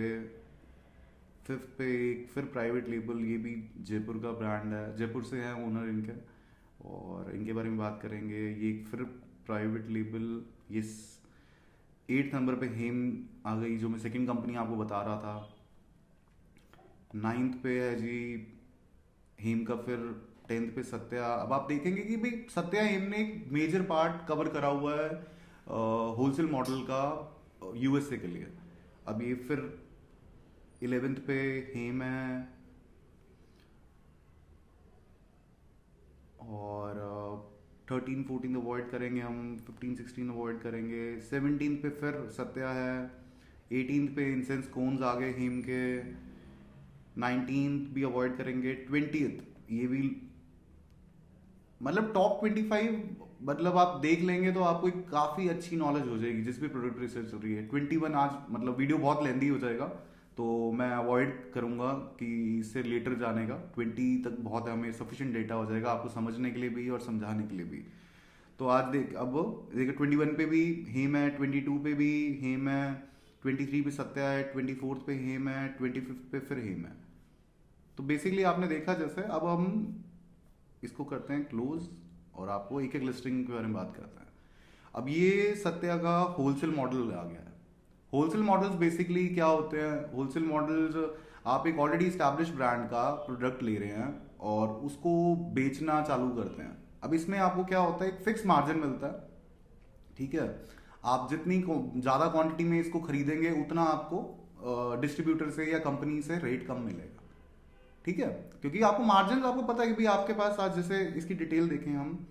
फिफ्थ पे एक फिर प्राइवेट लेबल, ये भी जयपुर का ब्रांड है, जयपुर से है ओनर इनके, और इनके बारे में बात करेंगे। ये फिर प्राइवेट लेबल, ये 8 नंबर पे हेम आ गई, जो मैं सेकंड कंपनी आपको बता रहा था। 9th पे है जी हेम का, फिर 10th पे सत्या। अब आप देखेंगे कि भाई सत्या हेम ने एक मेजर पार्ट कवर करा हुआ है होलसेल मॉडल का यूएसए के लिए। अब ये फिर 11th पे हेम है, और 13 14 अवॉइड करेंगे हम, 15 16 अवॉइड करेंगे। 17 पे फिर सत्या है, 18 पे इंसेंस कोन्स आ गए हेम के, 19 भी अवॉइड करेंगे। 20th ये भी, मतलब टॉप 25, मतलब आप देख लेंगे तो आपको एक काफ़ी अच्छी नॉलेज हो जाएगी जिस भी प्रोडक्ट रिसर्च हो रही है। 21 आज, मतलब वीडियो बहुत लेंदी हो जाएगा तो मैं अवॉइड करूंगा कि इससे लेटर जाने का। 20 तक बहुत है, हमें सफिशिएंट डेटा हो जाएगा आपको समझने के लिए भी और समझाने के लिए भी। तो आज अब देखिए 21 पे भी हेम है, 22 पे भी हेम है, 23 पे सत्या है, 24 पे हेम है, 25 पे फिर हेम है। तो बेसिकली आपने देखा जैसे। अब हम इसको करते हैं क्लोज और आपको एक एक लिस्टिंग के बारे में बात करते हैं। अब ये सत्या का होलसेल मॉडल आ गया है। होलसेल मॉडल्स बेसिकली क्या होते हैं? होलसेल मॉडल्स, आप एक ऑलरेडी स्टैब्लिश ब्रांड का प्रोडक्ट ले रहे हैं और उसको बेचना चालू करते हैं। अब इसमें आपको क्या होता है, एक फिक्स मार्जिन मिलता है, ठीक है। आप जितनी ज़्यादा क्वांटिटी में इसको खरीदेंगे उतना आपको डिस्ट्रीब्यूटर से या कंपनी से रेट कम मिलेगा, ठीक है। क्योंकि आपको मार्जिन आपको पता है कि भाई आपके पास आज, जैसे इसकी डिटेल देखें हम,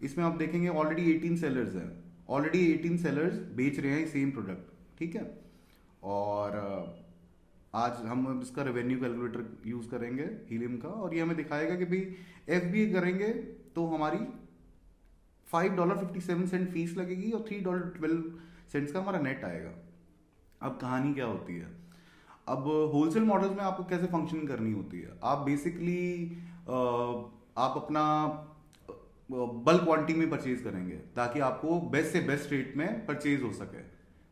इसमें आप देखेंगे ऑलरेडी 18 सेलर्स हैं, ऑलरेडी 18 सेलर्स बेच रहे हैं सेम प्रोडक्ट, ठीक है। और आज हम इसका रेवेन्यू कैलकुलेटर यूज करेंगे हीलियम का, और ये हमें दिखाएगा कि भाई एफबीए करेंगे तो हमारी $5.57 फीस लगेगी और $3.12 का हमारा नेट आएगा। अब कहानी क्या होती है? अब होलसेल मॉडल्स में आपको कैसे फंक्शन करनी होती है? आप बेसिकली आप अपना बल्क क्वांटिटी में परचेज करेंगे ताकि आपको बेस्ट से बेस्ट रेट में परचेज हो सके।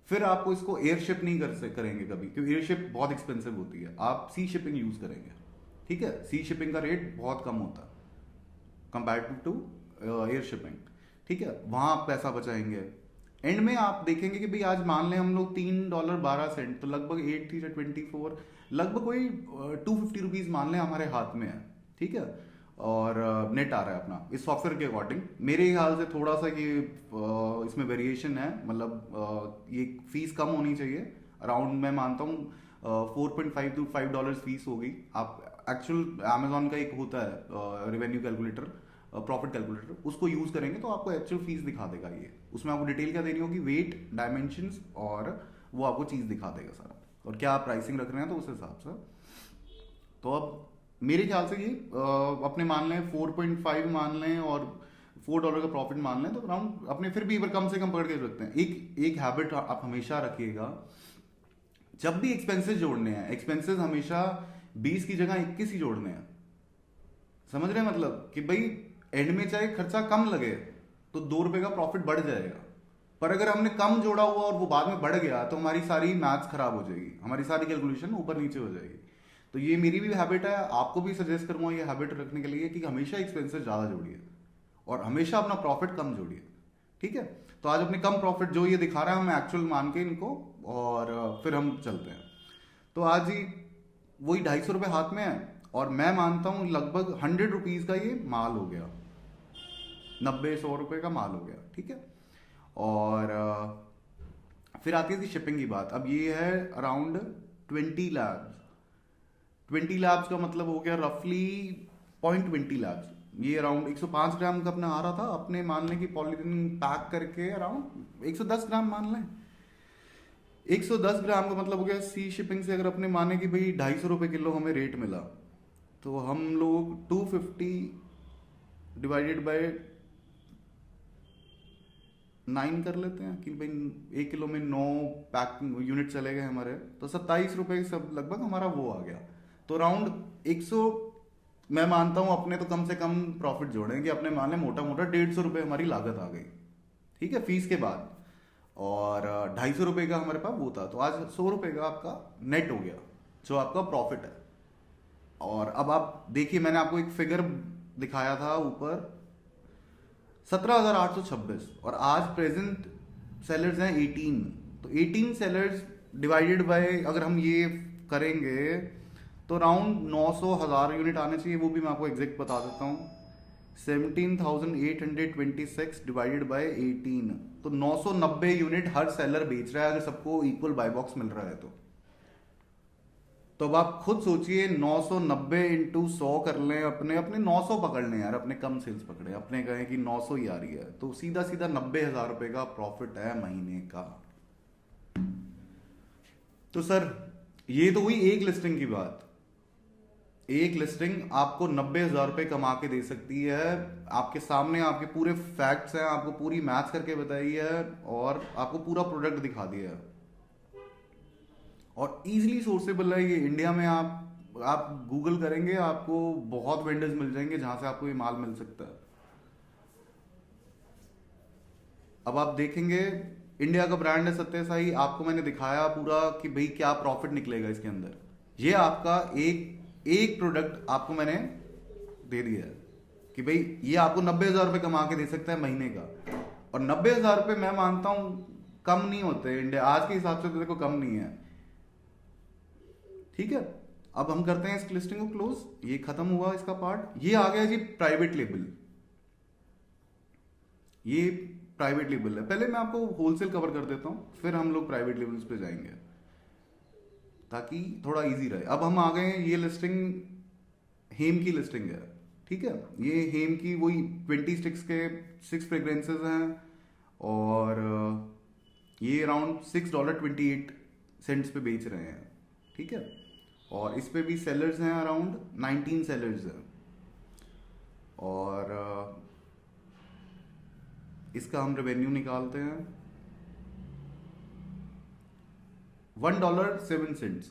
फिर आपको इसको एयरशिप नहीं करेंगे कभी, क्योंकि एयरशिप बहुत एक्सपेंसिव होती है। आप सी शिपिंग यूज करेंगे, ठीक है। सी शिपिंग का रेट बहुत कम होता है कंपेयर टू एयर शिपिंग, ठीक है। वहां आप पैसा बचाएंगे। एंड में आप देखेंगे कि भाई आज मान लें हम लोग $3.12, तो लगभग 8 3 24, लगभग कोई 250 रुपीज मान लें हमारे हाथ में है, ठीक है। और नेट आ रहा है अपना इस सॉफ्टवेयर के अकॉर्डिंग। मेरे ख्याल से थोड़ा सा ये इसमें वेरिएशन है, मतलब ये फीस कम होनी चाहिए। अराउंड मैं मानता हूँ $4.5 to $5 फीस होगी। आप एक्चुअल अमेजोन का एक होता है रेवेन्यू कैलकुलेटर, प्रॉफिट कैलकुलेटर, उसको यूज करेंगे तो आपको एक्चुअल फीस दिखा देगा ये। उसमें आपको डिटेल क्या देनी होगी, वेट, डायमेंशंस, और वो आपको चीज दिखा देगा सारा, और क्या आप प्राइसिंग रख रहे हैं तो उस हिसाब से। तो अब मेरे ख्याल से ये अपने मान लें 4.5 मान लें और $4 का प्रॉफिट मान लें, तो अराउंड अपने फिर भी कम से कम पकड़ के रखते हैं। एक हैबिट आप हमेशा रखिएगा, जब भी एक्सपेंसेस जोड़ने हैं, एक्सपेंसेस हमेशा 20 की जगह 21 ही जोड़ने हैं। समझ रहे हैं? मतलब कि भाई एंड में चाहे खर्चा कम लगे तो $2 का प्रॉफिट बढ़ जाएगा, पर अगर हमने कम जोड़ा हुआ और वो बाद में बढ़ गया तो हमारी सारी मैथ्स खराब हो जाएगी, हमारी सारी कैलकुलेशन ऊपर नीचे हो जाएगी। तो ये मेरी भी हैबिट है, आपको भी सजेस्ट करूंगा ये हैबिट रखने के लिए कि हमेशा एक्सपेंसेस ज्यादा जोड़िए और हमेशा अपना प्रॉफिट कम जोड़िए, ठीक है। तो आज अपने कम प्रॉफिट जो ये दिखा रहा है हम एक्चुअल मान के इनको और फिर हम चलते हैं। तो आज ही वही 250 रुपये हाथ में है, और मैं मानता हूँ लगभग 100 रुपीज़ का ये माल हो गया, 90-100 रुपये का माल हो गया, ठीक है। और फिर आती है शिपिंग की बात। अब ये है अराउंड 20 लैब्स। 20 लैब्स का मतलब हो गया रफली 0.20 लैब्स। ये अराउंड 105 ग्राम का अपना आ रहा था, अपने मान लें कि पॉलीथीन पैक करके अराउंड 110 ग्राम मान लें। 110 ग्राम का मतलब हो गया सी शिपिंग से, अगर अपने माने कि भाई 250 रुपये किलो हमें रेट मिला, तो हम लोग 250 डिवाइडेड बाय 9 कर लेते हैं कि भाई 1 किलो में 9 पैकिंग यूनिट चले गए हमारे, तो 27 रुपये सब लगभग हमारा वो आ गया। तो अराउंड 100, मैं मानता हूँ अपने तो कम से कम प्रॉफिट जोड़ेंगे, अपने मान लें मोटा मोटा 150 रुपये हमारी लागत आ गई, ठीक है, फीस के बाद। और 250 रुपये का हमारे पास वो था, तो आज 100 रुपये का आपका नेट हो गया, जो आपका प्रॉफिट है। और अब आप देखिए, मैंने आपको एक फिगर दिखाया था ऊपर, 17,826, और आज प्रेजेंट सेलर्स हैं 18। तो 18 सेलर्स डिवाइडेड बाय अगर हम ये करेंगे तो अराउंड 900,000 यूनिट आने चाहिए, वो भी मैं आपको एग्जैक्ट बता देता हूँ। 17,826 डिवाइडेड बाय 18, तो 990 यूनिट हर सेलर बेच रहा है, अगर सबको इक्वल बाय बॉक्स मिल रहा है तो अब आप खुद सोचिए, 990 इंटू 100 कर लें, अपने अपने 900 पकड़ लें यार, अपने कम सेल्स पकड़े, अपने कहें कि 900 ही आ रही है, तो सीधा सीधा 90,000 रुपए का प्रॉफिट है महीने का। तो सर ये तो हुई एक लिस्टिंग की बात। एक लिस्टिंग आपको 90,000 रुपये कमा के दे सकती है, आपके सामने आपके पूरे फैक्ट्स हैं, आपको पूरी मैथ्स करके बताई है, और आपको पूरा प्रोडक्ट दिखा दिया है, और इजीली सोर्सेबल है ये। इंडिया में आप गूगल करेंगे, आपको बहुत वेंडर्स मिल जाएंगे जहां से आपको ये माल मिल सकता है। अब आप देखेंगे, इंडिया का ब्रांड है सत्य साई, आपको मैंने दिखाया पूरा कि भाई क्या प्रॉफिट निकलेगा इसके अंदर। ये आपका एक एक प्रोडक्ट आपको मैंने दे दिया है कि भाई ये आपको 90,000 रुपये कमा के दे सकता है महीने का, और 90,000 रुपये मैं मानता हूं कम नहीं होते इंडिया आज के हिसाब से, तो देखो कम नहीं है, ठीक है। अब हम करते हैं इस लिस्टिंग को क्लोज, ये खत्म हुआ इसका पार्ट। ये आ गया जी प्राइवेट लेबल। ये प्राइवेट लेबल है, पहले मैं आपको होलसेल कवर कर देता हूं, फिर हम लोग प्राइवेट लेबल्स पे जाएंगे ताकि थोड़ा इजी रहे। अब हम आ गए हैं, ये लिस्टिंग हेम की लिस्टिंग है, ठीक है। ये हेम की वही 20 स्टिक्स के 6 फ्रेग्रेंसेज हैं, और ये अराउंड $6.28 पे बेच रहे हैं, ठीक है। और इस पे भी सेलर्स हैं, अराउंड 19 सेलर्स हैं, और इसका हम रेवेन्यू निकालते हैं $1.07।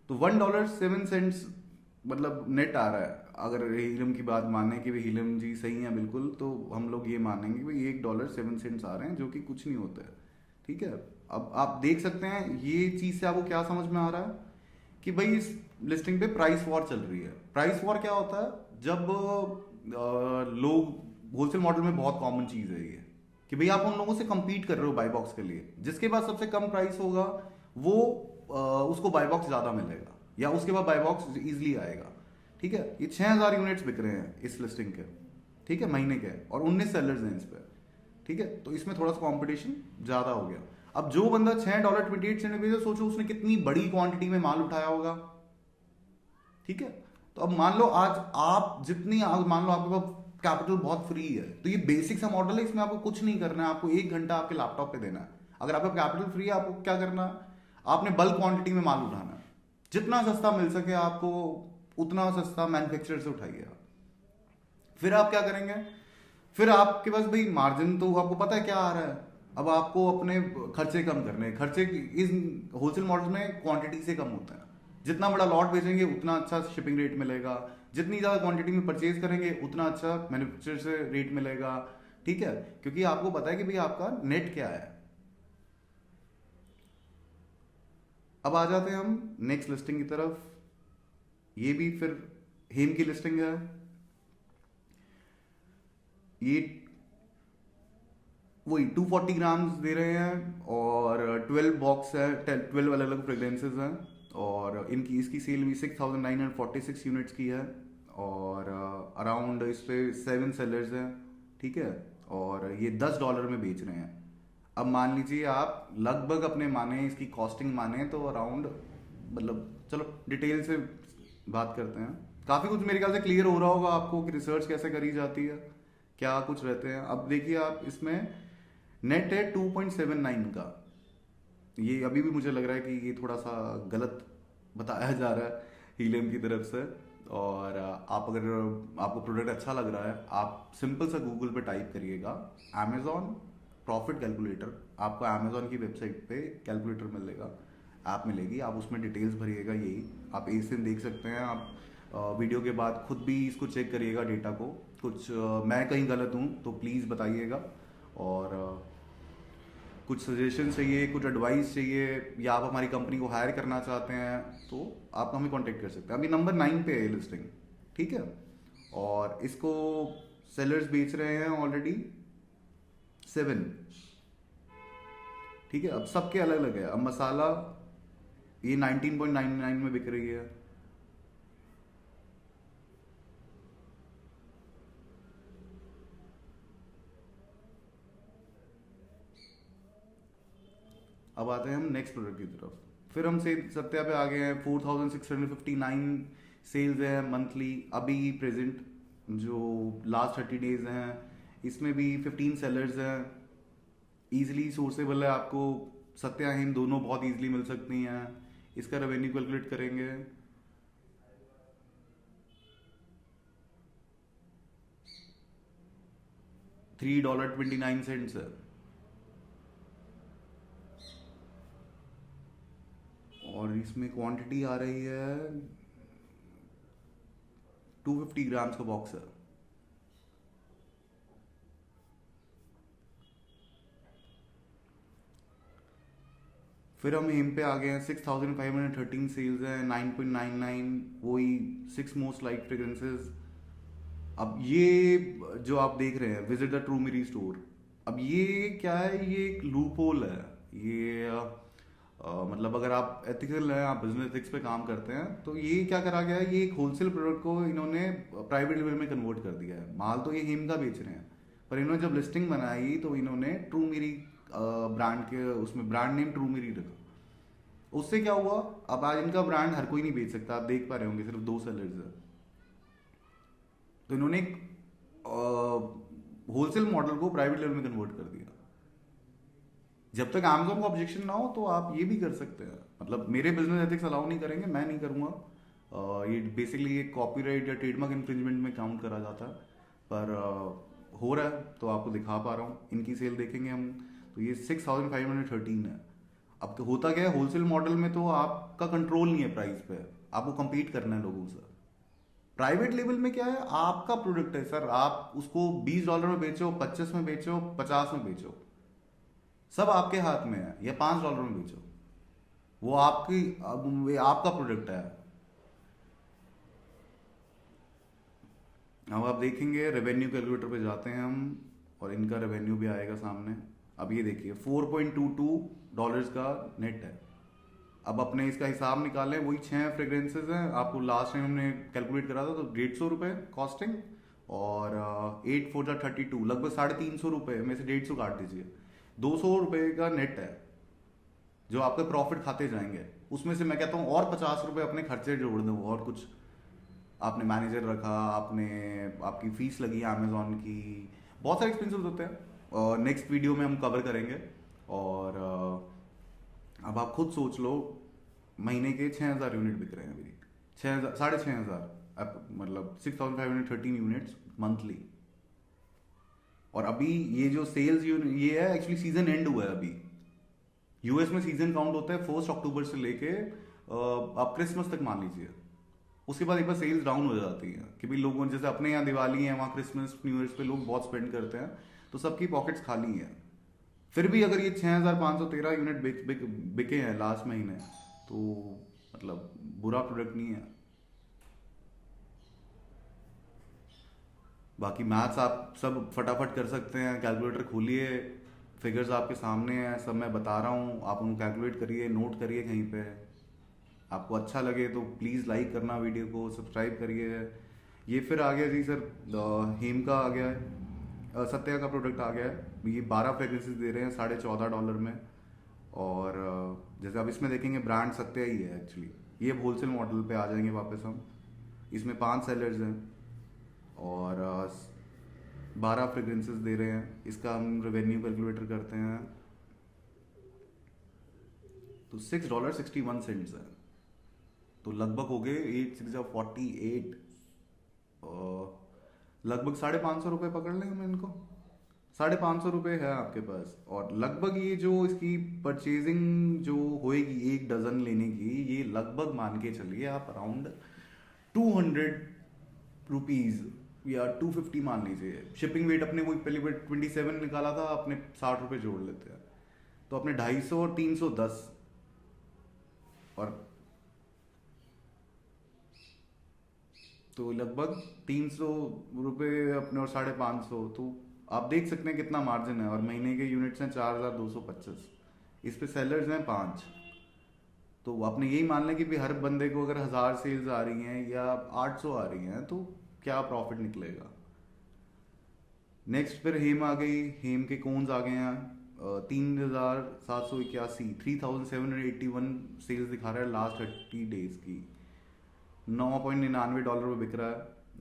तो $1.07 मतलब नेट आ रहा है। अगर हीलम की बात माने कि भाई हीलम जी सही है बिल्कुल, तो हम लोग ये मानेंगे कि भाई $1.07 आ रहे हैं, जो कि कुछ नहीं होता है, ठीक है। अब आप देख सकते हैं ये चीज से आपको क्या समझ में आ रहा है कि भाई इस लिस्टिंग पे प्राइस वॉर चल रही है। प्राइस वॉर क्या होता है, जब लोग होलसेल मॉडल में बहुत कॉमन चीज है ये कि भाई आप उन लोगों से compete कर रहे हो बाय बॉक्स के लिए, जिसके पास सबसे कम प्राइस होगा वो उसको बाय बॉक्स ज्यादा मिलेगा, या उसके बाद बाय बॉक्स इजिली आएगा, ठीक है। ये 6,000 यूनिट्स बिक रहे हैं इस लिस्टिंग के, ठीक है, महीने के, और 19 सेलर्स हैं इस पे, ठीक है। तो इसमें थोड़ा सा कॉम्पिटिशन ज्यादा हो गया। अब जो बंदा $6.28 बेचा, सोचो उसने कितनी बड़ी क्वांटिटी में माल उठाया होगा, ठीक है। तो अब मान लो आज आप जितनी, मान लो आपके पास कैपिटल बहुत फ्री है, तो ये बेसिक सा मॉडल है, इसमें आपको कुछ नहीं करना है, आपको 1 घंटा आपके लैपटॉप पे देना है। अगर आपका कैपिटल फ्री है, आपको क्या करना है, आपने बल्क क्वांटिटी में माल उठाना है, जितना सस्ता मिल सके आपको उतना सस्ता मैन्युफैक्चरर से उठाइए आप। फिर आप क्या करेंगे, फिर आपके पास भाई मार्जिन तो आपको पता है क्या आ रहा है, अब आपको अपने खर्चे कम करने हैं। खर्चे इस होलसेल मॉडल में क्वांटिटी से कम होता है, जितना बड़ा लॉट बेचेंगे उतना अच्छा शिपिंग रेट मिलेगा, जितनी ज्यादा क्वांटिटी में परचेज करेंगे उतना अच्छा मैन्युफैक्चरर से रेट मिलेगा, ठीक है, क्योंकि आपको पता है कि भाई आपका नेट क्या है। अब आ जाते हैं हम नेक्स्ट लिस्टिंग की तरफ। ये भी फिर हेम की लिस्टिंग है। ये वही 240 ग्राम्स दे रहे हैं और 12 बॉक्स है, 12 अलग अलग फ्रेग्रेंसेज हैं। और इनकी इसकी सेल भी 6,946 यूनिट्स की है। और अराउंड इस पे 7 सेलर्स हैं, ठीक है। और ये $10 में बेच रहे हैं। अब मान लीजिए आप लगभग अपने माने इसकी कॉस्टिंग माने तो अराउंड, मतलब चलो डिटेल से बात करते हैं। काफ़ी कुछ मेरे ख्याल से क्लियर हो रहा होगा आपको कि रिसर्च कैसे करी जाती है, क्या कुछ रहते हैं। अब देखिए आप इसमें नेट है 2.79 का। ये अभी भी मुझे लग रहा है कि ये थोड़ा सा गलत बताया जा रहा है हीलियम की तरफ से। और आप अगर आपको प्रोडक्ट अच्छा लग रहा है, आप सिंपल सा गूगल पे टाइप करिएगा अमेजॉन प्रॉफिट कैलकुलेटर। आपको अमेजॉन की वेबसाइट पे कैलकुलेटर मिलेगा, ऐप मिलेगी, आप उसमें डिटेल्स भरिएगा। यही आप एसिन देख सकते हैं। आप वीडियो के बाद खुद भी इसको चेक करिएगा डेटा को। कुछ मैं कहीं गलत हूँ तो प्लीज़ बताइएगा। और कुछ सजेशन चाहिए, कुछ एडवाइस चाहिए, या आप हमारी कंपनी को हायर करना चाहते हैं तो आप हमें कांटेक्ट कर सकते हैं। अभी नंबर 9 पे है लिस्टिंग, ठीक है। और इसको सेलर्स बेच रहे हैं ऑलरेडी 7, ठीक है। अब सबके अलग अलग है। अब मसाला ये 19.99 में बिक रही है। अब आते हैं हम नेक्स्ट प्रोडक्ट की तरफ। फिर हम से सत्या पे आ गए हैं। 4,659 सेल्स है मंथली अभी प्रेजेंट, जो लास्ट 30 डेज हैं। इसमें भी 15 सेलर्स हैं। ईजिली सोर्सेबल है, आपको सत्या हिंद दोनों बहुत ईजिली मिल सकती हैं। इसका रेवेन्यू कैलकुलेट करेंगे। $3.29 है। और इसमें क्वांटिटी आ रही है 250 ग्राम्स का बॉक्स है। फिर हम एम पे आ गए हैं। 6,513 सेल्स हैं, 9.99, वही 6 मोस्ट लाइक फ्रेग्रेंसेस। अब ये जो आप देख रहे हैं विजिट द ट्रू मेरी स्टोर, अब ये क्या है, ये एक लूप होल है। ये मतलब अगर आप एथिकल हैं, आप बिजनेस एथिक्स पे काम करते हैं, तो ये क्या करा गया है, ये एक होलसेल प्रोडक्ट को इन्होंने प्राइवेट लेवल में कन्वर्ट कर दिया है। माल तो ये हिम का बेच रहे हैं, पर इन्होंने जब लिस्टिंग बनाई तो इन्होंने ट्रू मेरी ब्रांड के उसमें ब्रांड नेम ट्रू मेरी रखा। उससे क्या हुआ, अब आज इनका ब्रांड हर कोई नहीं बेच सकता। आप देख पा रहे होंगे सिर्फ 2 सेलर्स है। तो इन्होंने एक होलसेल मॉडल को प्राइवेट लेवल में कन्वर्ट कर दिया। जब तक अमेजोन को ऑब्जेक्शन ना हो तो आप ये भी कर सकते हैं। मतलब मेरे बिजनेस एथिक्स अलाउ नहीं करेंगे, मैं नहीं करूंगा। ये बेसिकली एक कॉपीराइट या ट्रेडमार्क इन्फ्रिंजमेंट में काउंट करा जाता है। पर हो रहा है तो आपको दिखा पा रहा हूँ। इनकी सेल देखेंगे हम तो ये 6,513 है। अब तो होता क्या है, होलसेल मॉडल में तो आपका कंट्रोल नहीं है प्राइस पे, आपको compete करना है लोगों से। प्राइवेट लेवल में क्या है, आपका प्रोडक्ट है सर, आप उसको $20 में बेचो, 25 में बेचो, 50 में बेचो, सब आपके हाथ में है। या $5 में बेचो, वो आपकी, अब ये आपका प्रोडक्ट है। अब आप देखेंगे रेवेन्यू कैलकुलेटर पे जाते हैं हम, और इनका रेवेन्यू भी आएगा सामने। अब ये देखिए $4.22 का नेट है। अब अपने इसका हिसाब निकालें, वही 6 फ्रेग्रेंसेज हैं। आपको लास्ट टाइम हमने कैलकुलेट करा था तो ₹150 कॉस्टिंग, और 8 4 32, लगभग ₹350 में से 150 काट दीजिए, ₹200 का नेट है जो आपके प्रॉफिट खाते जाएंगे। उसमें से मैं कहता हूँ और ₹50 अपने खर्चे जोड़ दो, और कुछ आपने मैनेजर रखा, आपने आपकी फीस लगी अमेजोन की, बहुत सारे एक्सपेंसेस होते हैं। नेक्स्ट वीडियो में हम कवर करेंगे। और अब आप खुद सोच लो, महीने के 6,000 यूनिट बिक रहे हैं अभी, 6,000 6,500, मतलब 6,513 यूनिट्स मंथली। और अभी ये जो सेल्स ये है, एक्चुअली सीजन एंड हुआ है अभी। यूएस में सीजन काउंट होता है 1 अक्टूबर से लेके आप क्रिसमस तक मान लीजिए। उसके बाद एक बार सेल्स डाउन हो जाती है कि भाई लोगों, जैसे अपने यहाँ दिवाली है, वहाँ क्रिसमस न्यू ईयर्स पे लोग बहुत स्पेंड करते हैं, तो सबकी पॉकेट्स खाली हैं। फिर भी अगर ये 6,513 यूनिट बिके हैं लास्ट महीने, तो मतलब बुरा प्रोडक्ट नहीं है। बाकी मैथ्स आप सब फटाफट कर सकते हैं, कैलकुलेटर खोलिए फिगर्स आपके सामने हैं, सब मैं बता रहा हूँ, आप उनको कैलकुलेट करिए, नोट करिए कहीं पे। आपको अच्छा लगे तो प्लीज़ लाइक करना वीडियो को, सब्सक्राइब करिए। ये फिर आ गया जी सर, हेम का आ गया है, सत्या का प्रोडक्ट आ गया है। ये 12 फ्रेग्रेंसेस दे रहे हैं $14.5 में। और जैसे आप इसमें देखेंगे ब्रांड सत्या ही है एक्चुअली। ये होलसेल मॉडल पे आ जाएंगे वापस हम। इसमें 5 सेलर्स हैं और 12 फ्रेग्रेंसेस दे रहे हैं। इसका हम रेवेन्यू कैलकुलेटर करते हैं तो $6.61 है। तो लगभग हो गए 8 6 48, लगभग ₹550 पकड़ लें हम इनको। ₹550 है आपके पास। और लगभग ये जो इसकी परचेजिंग जो होएगी 1 डजन लेने की, ये लगभग मान के चलिए आप अराउंड ₹200 या 250 मान लीजिए। शिपिंग वेट अपने वो पहले 27 निकाला था, अपने ₹60 जोड़ लेते हैं तो अपने 250 और 310 और तो लगभग ₹300 अपने और 550। तो आप देख सकते हैं कितना मार्जिन है। और महीने के यूनिट्स हैं 4225, इस पे सेलर्स हैं 5। तो आपने यही मान लें कि भी हर बंदे को अगर 1000 सेल्स आ रही हैं या 800 आ रही हैं तो क्या प्रॉफिट निकलेगा। नेक्स्ट फिर हेम आ गई। हेम के कोन्स आ गए हैं 3781, 3781 सेल्स दिखा रहा है लास्ट 30 डेज की। $9.99 में बिक रहा है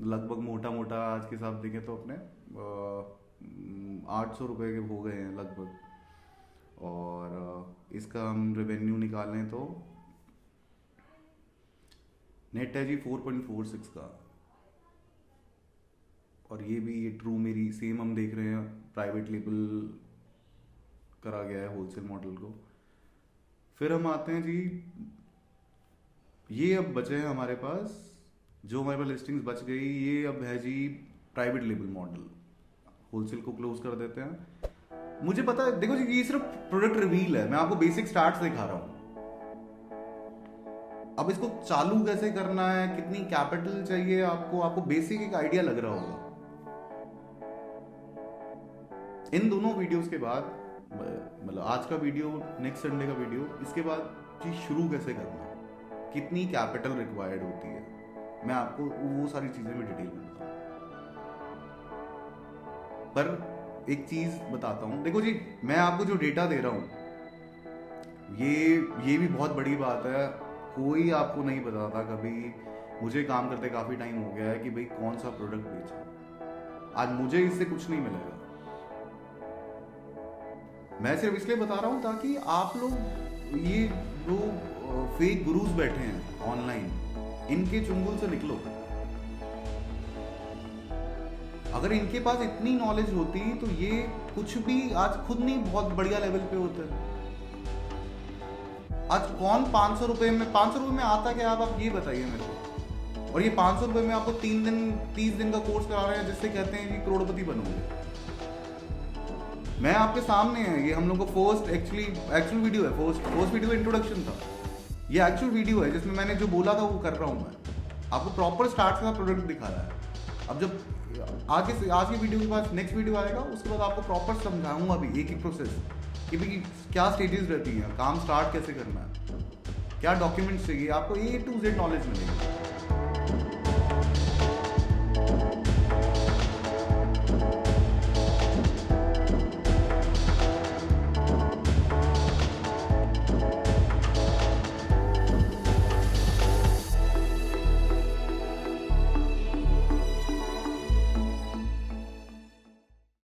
लगभग। मोटा मोटा आज के हिसाब देखें तो अपने ₹800 के हो गए हैं लगभग। और इसका हम रेवेन्यू निकालें तो नेट है जी 4.46 का। और ये भी ये ट्रू मेरी सेम हम देख रहे हैं, प्राइवेट लेबल करा गया है होलसेल मॉडल को। फिर हम आते हैं जी, ये अब बचे हैं हमारे पास, जो हमारे पास लिस्टिंग्स बच गई, ये अब है जी प्राइवेट लेबल मॉडल। होलसेल को क्लोज कर देते हैं। मुझे पता है, देखो जी ये सिर्फ प्रोडक्ट रिवील है, मैं आपको बेसिक स्टार्ट्स दिखा रहा हूं। अब इसको चालू कैसे करना है, कितनी कैपिटल चाहिए आपको बेसिक एक आइडिया लग रहा होगा। इन दोनों वीडियोस के बाद, मतलब आज का वीडियो, नेक्स्ट संडे का वीडियो, इसके बाद चीज शुरू कैसे करना है, कितनी कैपिटल रिक्वायर्ड होती है, मैं आपको वो सारी चीजें में डिटेल में बताऊं। पर एक चीज बताता हूं, देखो जी मैं आपको जो डेटा दे रहा हूं ये भी बहुत बड़ी बात है। कोई आपको नहीं बताता कभी। मुझे काम करते काफी टाइम हो गया है कि भाई कौन सा प्रोडक्ट बेचा। आज मुझे इससे कुछ नहीं मिलेगा। मैं सिर्फ इसलिए बता रहा हूं ताकि आप लोग, ये जो फेक गुरुज बैठे हैं ऑनलाइन, इनके चुंगल से निकलो। अगर इनके पास इतनी नॉलेज होती तो ये कुछ भी आज खुद नहीं बहुत बढ़िया लेवल पे होते। आज कौन 500 रुपए में आता क्या, आप ये बताइए मेरे को। और ये 500 रुपए में आपको 30 दिन का कोर्स करा रहे हैं, जिससे कहते हैं कि करोड़पति बनोगे। मैं आपके सामने है, ये हम लोग को फर्स्ट एक्चुअल वीडियो है, फर्स्ट वीडियो इंट्रोडक्शन था। ये एक्चुअल वीडियो है जिसमें मैंने जो बोला था वो कर रहा हूँ मैं। आपको प्रॉपर स्टार्ट से प्रोडक्ट दिखा रहा है। अब जब आज की वीडियो के बाद नेक्स्ट वीडियो आएगा, उसके बाद आपको प्रॉपर समझाऊंगा भी एक प्रोसेस कि भाई क्या स्टेजेस रहती हैं, काम स्टार्ट कैसे करना है, क्या डॉक्यूमेंट्स चाहिए, आपको A to Z नॉलेज मिलेगी।